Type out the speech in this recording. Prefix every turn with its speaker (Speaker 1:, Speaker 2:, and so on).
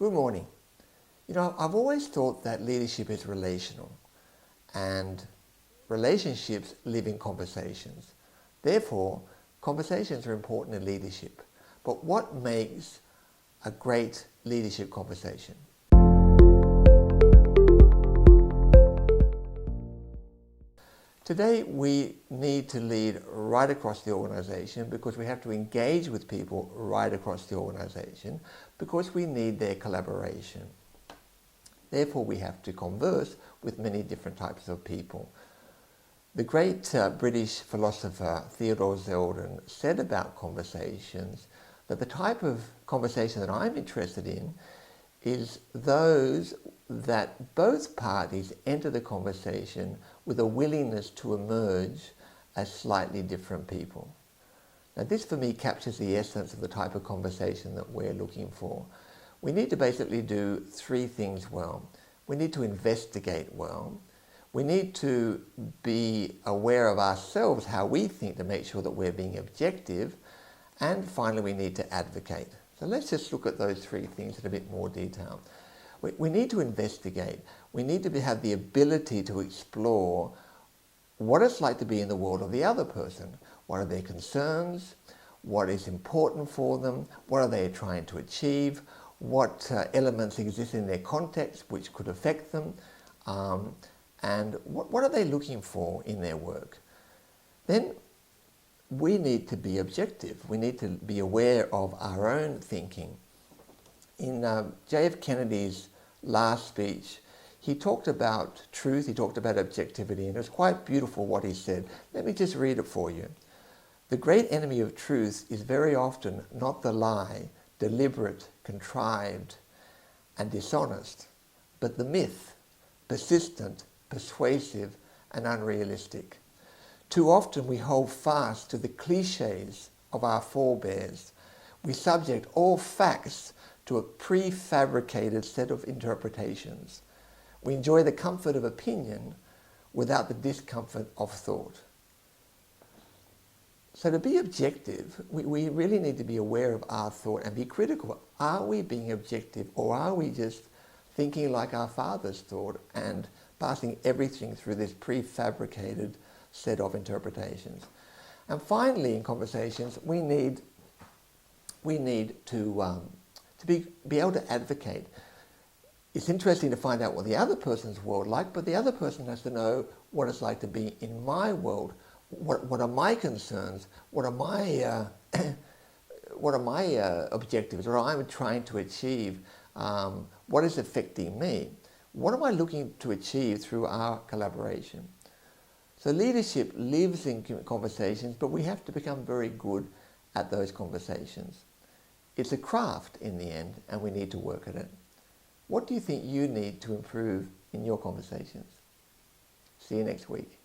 Speaker 1: Good morning. I've always thought that leadership is relational and relationships live in conversations. Therefore, conversations are important in leadership. But what makes a great leadership conversation? Today, we need to lead right across the organization because we have to engage with people right across the organization because we need their collaboration. Therefore, we have to converse with many different types of people. The great British philosopher Theodore Zeldin said about conversations that the type of conversation that I'm interested in is those that both parties enter the conversation with a willingness to emerge as slightly different people. Now, this for me captures the essence of the type of conversation that we're looking for. We need to basically do three things well. We need to investigate well. We need to be aware of ourselves, how we think, to make sure that we're being objective. And finally, we need to advocate. So let's just look at those three things in a bit more detail. We need to investigate. We need to have the ability to explore what it's like to be in the world of the other person. What are their concerns? What is important for them? What are they trying to achieve? What elements exist in their context which could affect them? And what are they looking for in their work? Then we need to be objective. We need to be aware of our own thinking. In J.F. Kennedy's last speech, he talked about truth, he talked about objectivity, and it was quite beautiful what he said. Let me just read it for you. The great enemy of truth is very often not the lie, deliberate, contrived, and dishonest, but the myth, persistent, persuasive, and unrealistic. Too often we hold fast to the cliches of our forebears. We subject all facts to a prefabricated set of interpretations. We enjoy the comfort of opinion without the discomfort of thought. So to be objective, we really need to be aware of our thought and be critical. Are we being objective, or are we just thinking like our fathers thought and passing everything through this prefabricated set of interpretations? And finally, in conversations, we need to be able to advocate. It's interesting to find out what the other person's world like, but the other person has to know what it's like to be in my world. What are my concerns? What are my objectives? What I'm trying to achieve? What is affecting me? What am I looking to achieve through our collaboration? So leadership lives in conversations, but we have to become very good at those conversations. It's a craft in the end, and we need to work at it. What do you think you need to improve in your conversations? See you next week.